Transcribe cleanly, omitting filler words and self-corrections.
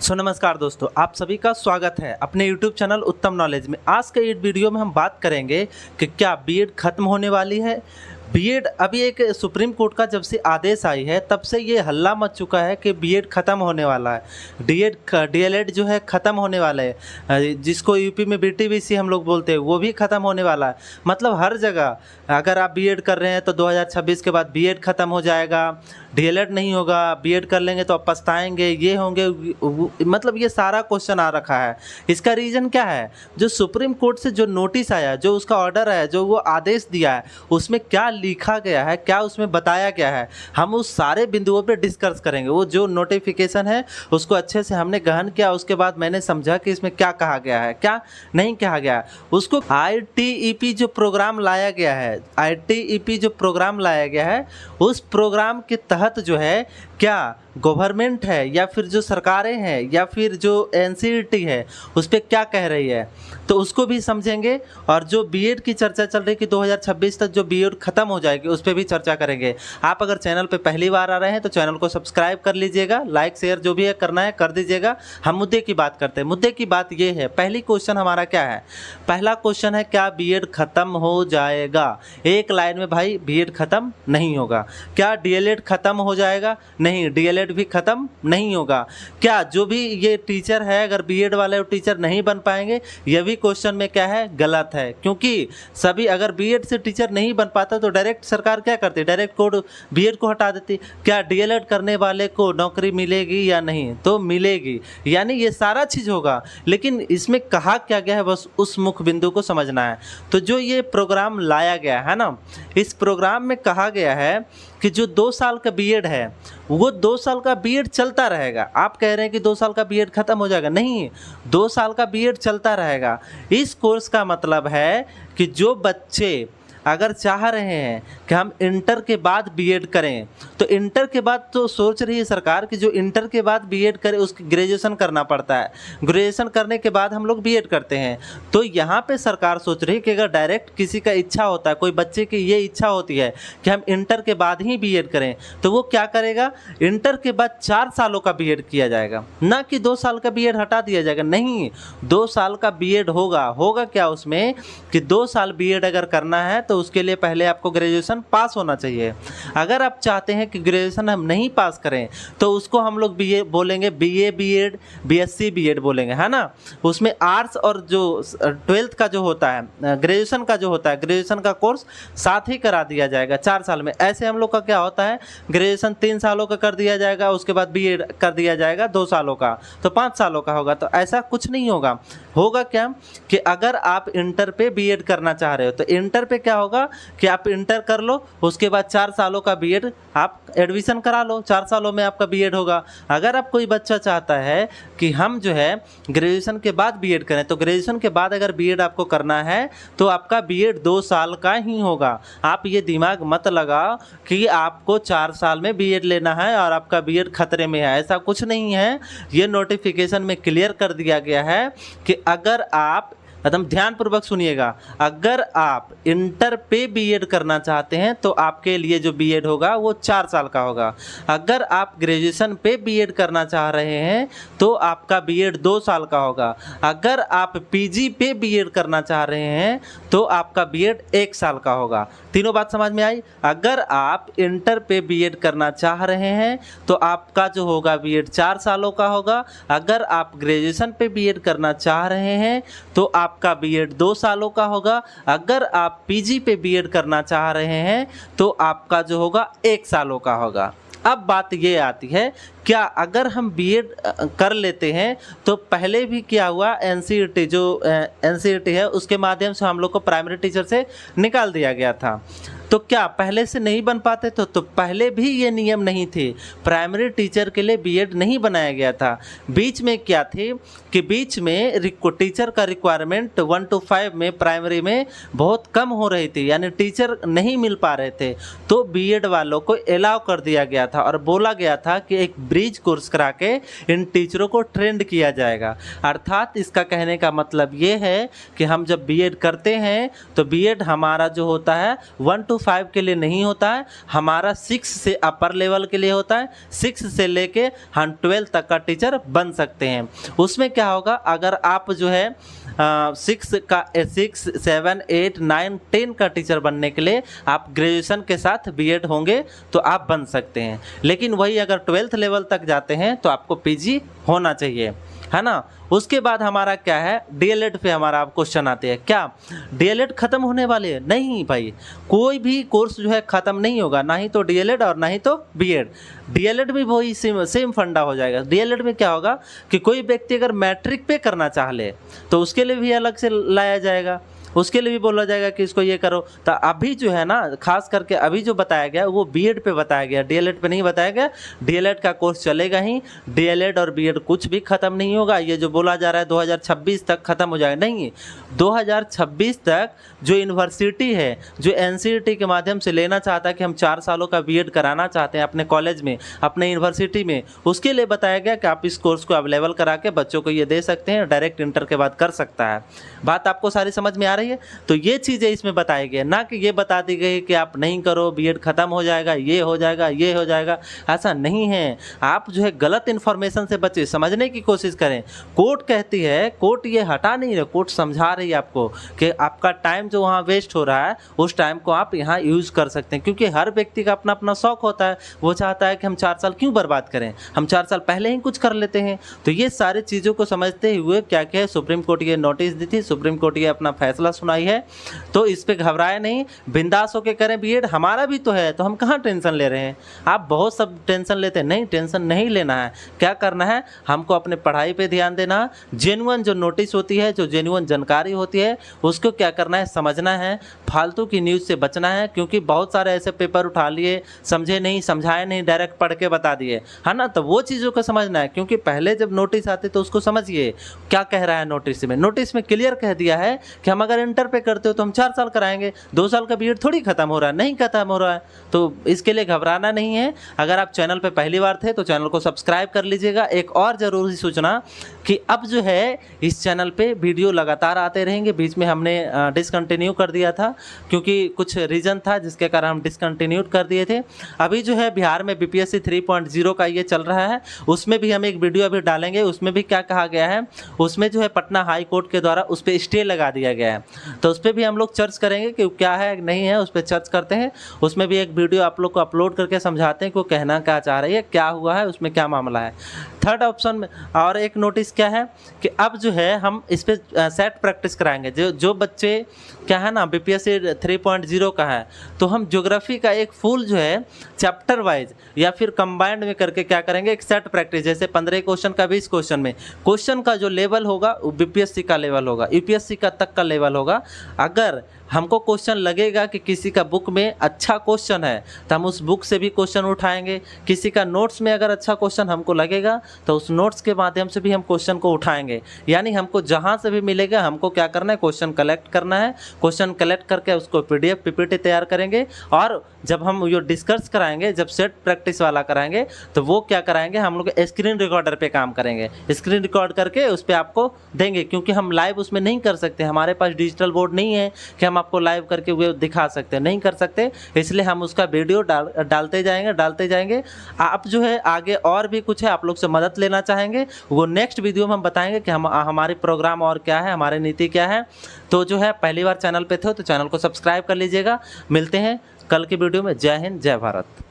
नमस्कार दोस्तों, आप सभी का स्वागत है अपने YouTube चैनल उत्तम नॉलेज में। आज के इस वीडियो में हम बात करेंगे कि क्या बीएड खत्म होने वाली है। बीएड अभी एक सुप्रीम कोर्ट का जब से आदेश आई है तब से ये हल्ला मच चुका है कि बीएड खत्म होने वाला है। डीएलएड जो है खत्म होने वाला है, जिसको यूपी में बीटीबीसी हम लोग बोलते हैं, वो भी खत्म होने वाला है। मतलब हर जगह अगर आप बीएड कर रहे हैं तो 2026 के बाद बीएड खत्म हो जाएगा, डीएलएड नहीं होगा, बीएड कर लेंगे तो आप पछताएंगे, ये होंगे, मतलब ये सारा क्वेश्चन आ रखा है। इसका रीज़न क्या है? जो सुप्रीम कोर्ट से जो नोटिस आया, जो उसका ऑर्डर है, जो वो आदेश दिया है, उसमें क्या लिखा गया है, क्या उसमें बताया गया है, हम उस सारे बिंदुओं पे डिस्कस करेंगे। वो जो नोटिफिकेशन है उसको अच्छे से हमने गहन किया, उसके बाद मैंने समझा कि इसमें क्या कहा गया है, क्या नहीं कहा गया है। उसको आईटीईपी जो प्रोग्राम लाया गया है, आईटीईपी जो प्रोग्राम लाया गया है, उस प्रोग्राम के तहत जो है क्या गवर्नमेंट है या फिर जो सरकारें हैं या फिर जो एनसीईआरटी है उस पर क्या कह रही है, तो उसको भी समझेंगे। और जो बीएड की चर्चा चल रही है कि 2026 तक जो बीएड खत्म हो जाएगी उस पर भी चर्चा करेंगे। आप अगर चैनल पे पहली बार आ रहे हैं तो चैनल को सब्सक्राइब कर लीजिएगा, लाइक शेयर जो भी है करना है कर दीजिएगा। हम मुद्दे की बात करते हैं। मुद्दे की बात ये है, पहली क्वेश्चन हमारा क्या है? पहला क्वेश्चन है क्या बीएड खत्म हो जाएगा? एक लाइन में भाई, बीएड खत्म नहीं होगा। क्या डीएलएड खत्म हो जाएगा? नहीं, डीएलएड भी खत्म नहीं होगा। क्या जो भी ये टीचर है, अगर बीएड वाले टीचर नहीं बन पाएंगे? यह भी क्वेश्चन में क्या है? गलत है। क्योंकि सभी अगर बीएड से टीचर नहीं बन पाता तो डायरेक्ट सरकार क्या करती? डायरेक्ट कोड बीएड को हटा देती। क्या डीएलएड करने वाले को नौकरी मिलेगी या नहीं? तो मिलेगी, यानी ये सारा चीज़ होगा। लेकिन इसमें कहा क्या गया है, बस उस मुख्य बिंदु को समझना है। तो जो ये प्रोग्राम लाया गया है ना, इस प्रोग्राम में कहा गया है कि जो 2 साल का बीएड है वो 2 साल का बीएड चलता रहेगा। आप कह रहे हैं कि 2 साल का बीएड खत्म हो जाएगा, नहीं, 2 साल का बीएड चलता रहेगा। इस कोर्स का मतलब है कि जो बच्चे अगर चाह रहे हैं कि हम इंटर के बाद बीएड करें, तो इंटर के बाद तो सोच रही है सरकार कि जो इंटर के बाद बीएड करे उसकी ग्रेजुएशन करना पड़ता है, ग्रेजुएशन करने के बाद हम लोग बीएड करते हैं। तो यहाँ पे सरकार सोच रही है कि अगर डायरेक्ट किसी का इच्छा होता है, कोई बच्चे की ये इच्छा होती है कि हम इंटर के बाद ही बीएड करें, तो वो क्या करेगा? इंटर के बाद 4 सालों का बीएड किया जाएगा, ना कि 2 साल का बीएड हटा दिया जाएगा। नहीं, 2 साल का बीएड होगा क्या उसमें कि 2 साल बीएड अगर करना है तो उसके लिए पहले आपको ग्रेजुएशन पास होना चाहिए। अगर आप चाहते हैं कि ग्रेजुएशन हम नहीं पास करें तो उसको हम लोग बीए बोलेंगे, बीए बीएड, बीएससी बीएड बोलेंगे, है ना। उसमें आर्ट्स और जो 12th का जो होता है, ग्रेजुएशन का जो होता है, ग्रेजुएशन का कोर्स साथ ही करा दिया जाएगा 4 साल में। ऐसे हम लोग का क्या होता है, ग्रेजुएशन 3 सालों का कर दिया जाएगा, उसके बाद बीएड कर दिया जाएगा 2 सालों का, तो 5 सालों का होगा। तो ऐसा कुछ नहीं होगा। होगा क्या कि अगर आप इंटर पे बीएड करना चाह रहे हो तो इंटर पे क्या होगा कि आप इंटर कर लो, उसके बाद 4 सालों का बीएड आप एडमिशन करा लो, 4 सालों में आपका बीएड होगा। अगर आप कोई बच्चा चाहता है कि हम जो है ग्रेजुएशन के बाद बीएड करें, तो ग्रेजुएशन के बाद अगर बीएड आपको करना है तो आपका बीएड 2 साल का ही होगा। आप ये दिमाग मत लगाओ कि आपको 4 साल में बीएड लेना है और आपका बीएड खतरे में है, ऐसा कुछ नहीं है। ये नोटिफिकेशन में क्लियर कर दिया गया है कि अगर आप, एकदम ध्यानपूर्वक सुनिएगा, अगर आप इंटर पे बीएड करना चाहते हैं तो आपके लिए जो बीएड होगा वो 4 साल का होगा। अगर आप ग्रेजुएशन पे बीएड करना चाह रहे हैं तो आपका बीएड 2 साल का होगा। अगर आप पीजी पे बीएड करना चाह रहे हैं तो आपका बीएड 1 साल का होगा। तीनों बात समझ में आई? अगर आप इंटर पे बीएड करना चाह रहे हैं तो आपका जो होगा बीएड 4 सालों का होगा। अगर आप ग्रेजुएशन पे बीएड करना चाह रहे हैं तो आपका बीएड 2 सालों का होगा। अगर आप पीजी पे बीएड करना चाह रहे हैं तो आपका जो होगा 1 सालों का होगा। अब बात ये आती है, क्या अगर हम बीएड कर लेते हैं तो पहले भी क्या हुआ, एनसीईआरटी जो एनसीईआरटी है उसके माध्यम से हम लोग को प्राइमरी टीचर से निकाल दिया गया था। तो क्या पहले से नहीं बन पाते? तो पहले भी ये नियम नहीं थे, प्राइमरी टीचर के लिए बीएड नहीं बनाया गया था। बीच में क्या थे कि बीच में टीचर का रिक्वायरमेंट 1 to 5 में प्राइमरी में बहुत कम हो रही थी, यानी टीचर नहीं मिल पा रहे थे। तो बीएड वालों को अलाउ कर दिया गया था और बोला गया था कि एक ब्रिज कोर्स करा के इन टीचरों को ट्रेंड किया जाएगा। अर्थात इसका कहने का मतलब ये है कि हम जब बीएड करते हैं तो बीएड हमारा जो होता है 1 to 5 के लिए नहीं होता है, हमारा 6 से अपर लेवल के लिए होता है। 6 से लेके हम 12 तक का टीचर बन सकते हैं। उसमें क्या होगा, अगर आप जो है 6, 7, 8, 9, 10 का टीचर बनने के लिए आप ग्रेजुएशन के साथ बीएड होंगे तो आप बन सकते हैं। लेकिन वही अगर 12th लेवल तक जाते हैं तो आपको पीजी होना चाहिए, है ना। उसके बाद हमारा क्या है, डीएलएड पे हमारा आप क्वेश्चन आते हैं। क्या डीएलएड खत्म होने वाले है? नहीं भाई, कोई भी कोर्स जो है खत्म नहीं होगा, ना ही तो डीएलएड और ना ही तो बीएड। डीएलएड भी वही सेम फंडा हो जाएगा। डीएलएड में क्या होगा कि कोई व्यक्ति अगर मैट्रिक पे करना चाह ले तो उसके लिए भी अलग से लाया जाएगा, उसके लिए भी बोला जाएगा कि इसको ये करो। तो अभी जो है ना, खास करके अभी जो बताया गया वो बीएड पे बताया गया, डीएलएड पे नहीं बताया गया। डीएलएड का कोर्स चलेगा ही, डीएलएड और बीएड कुछ भी खत्म नहीं होगा। ये जो बोला जा रहा है 2026 तक खत्म हो जाएगा, नहीं, 2026 तक जो यूनिवर्सिटी है, जो एनसीईआरटी के माध्यम से लेना चाहता है कि हम 4 सालों का बीएड कराना चाहते हैं अपने कॉलेज में, अपने यूनिवर्सिटी में, उसके लिए बताया गया कि आप इस कोर्स को अवेलेबल करा के बच्चों को ये दे सकते हैं, डायरेक्ट इंटर के बाद कर सकता है। बात आपको सारी समझ में आ रही है? तो ये चीज़ें इसमें बताई गई, ना कि ये बता दी गई कि आप नहीं करो बीएड खत्म हो जाएगा, ये हो जाएगा, ये हो जाएगा। ऐसा नहीं है। आप जो है गलत इन्फॉर्मेशन से बचे, समझने की कोशिश करें। कोर्ट कहती है, कोर्ट ये हटा नहीं रही, कोर्ट समझा रही है आपको कि आपका टाइम जो वहाँ वेस्ट हो रहा है उस टाइम को आप यहाँ यूज़ कर सकते हैं। क्योंकि हर व्यक्ति का अपना अपना शौक होता है, वो चाहता है कि हम 4 साल क्यों बर्बाद करें, हम 4 साल पहले ही कुछ कर लेते हैं। तो ये सारी चीज़ों को समझते हुए क्या क्या है, सुप्रीम कोर्ट ये नोटिस दी थी, सुप्रीम कोर्ट ये अपना फैसला सुनाई है। तो इस पे घबराए नहीं, बिंदास होके करें बीएड। हमारा भी तो है, तो हम कहाँ टेंशन ले रहे हैं। आप बहुत सब टेंशन लेते हैं, नहीं, टेंशन नहीं लेना है। क्या करना है, हमको अपने पढ़ाई पे ध्यान देना, जेन्युइन जो नोटिस होती है, जो जेन्युइन जानकारी होती है उसको क्या करना है, समझना है, फालतू की न्यूज़ से बचना है। क्योंकि बहुत सारे ऐसे पेपर उठा लिए, समझे नहीं, समझाए नहीं, डायरेक्ट पढ़ के बता दिए, है ना। तो वो चीज़ों को समझना है, क्योंकि पहले जब नोटिस आते तो उसको समझिए क्या कह रहा है नोटिस में। नोटिस में क्लियर कह दिया है कि हम अगर इंटर पे करते हो तो हम 4 साल कराएंगे, 2 साल का बीएड थोड़ी खत्म हो रहा है, नहीं खत्म हो रहा है। तो इसके लिए घबराना नहीं है। अगर आप चैनल पे पहली बार थे तो चैनल को सब्सक्राइब कर लीजिएगा। एक और ज़रूरी सूचना कि अब जो है इस चैनल पे वीडियो लगातार आते रहेंगे। बीच में हमने डिसकंटिन्यू कर दिया था क्योंकि कुछ रीज़न था जिसके कारण हम डिसकंटिन्यू कर दिए थे। अभी जो है बिहार में बीपीएससी 3.0 का ये चल रहा है, उसमें भी हम एक वीडियो अभी डालेंगे। उसमें भी क्या कहा गया है, उसमें जो है पटना हाई कोर्ट के द्वारा उस पर स्टे लगा दिया गया है, तो उस पर भी हम लोग चर्च करेंगे कि क्या है नहीं है, उस पर चर्च करते हैं। उसमें भी एक वीडियो आप लोग को अपलोड करके समझाते हैं कि वो कहना क्या चाह रही है, क्या हुआ है, उसमें क्या मामला है। थर्ड ऑप्शन में और एक नोटिस क्या है कि अब जो है हम इस पर सेट प्रैक्टिस कराएंगे। जो बच्चे क्या है ना बीपीएससी 3.0 का है, तो हम ज्योग्राफी का एक फुल जो है चैप्टर वाइज या फिर कंबाइंड में करके क्या करेंगे, एक सेट प्रैक्टिस, जैसे 15 क्वेश्चन का 20 क्वेश्चन में क्वेश्चन का जो लेवल होगा वो बीपीएससी का लेवल होगा, यूपीएससी का तक का लेवल होगा। अगर हमको क्वेश्चन लगेगा कि किसी का बुक में अच्छा क्वेश्चन है तो हम उस बुक से भी क्वेश्चन उठाएंगे। किसी का नोट्स में अगर अच्छा क्वेश्चन हमको लगेगा तो उस नोट्स के माध्यम से भी हम क्वेश्चन को उठाएंगे। यानी हमको जहाँ से भी मिलेगा हमको क्या करना है, क्वेश्चन कलेक्ट करना है। क्वेश्चन कलेक्ट करके उसको पीडीएफ पीपीटी तैयार करेंगे और जब हम ये डिस्कस कराएंगे, जब सेट प्रैक्टिस वाला कराएंगे तो वो क्या कराएंगे, हम लोग स्क्रीन रिकॉर्डर पे काम करेंगे। स्क्रीन रिकॉर्ड करके उस पर आपको देंगे, क्योंकि हम लाइव उसमें नहीं कर सकते, हमारे पास डिजिटल बोर्ड नहीं है कि हम आपको लाइव करके वो दिखा सकते हैं, नहीं कर सकते। इसलिए हम उसका वीडियो डालते जाएंगे। आप जो है आगे और भी कुछ है आप लोग से मदद लेना चाहेंगे, वो नेक्स्ट वीडियो में हम बताएंगे कि हम हमारे प्रोग्राम और क्या है, हमारी नीति क्या है। तो जो है पहली बार चैनल पे थे तो चैनल को सब्सक्राइब कर लीजिएगा। मिलते हैं कल की वीडियो में। जय हिंद, जय भारत।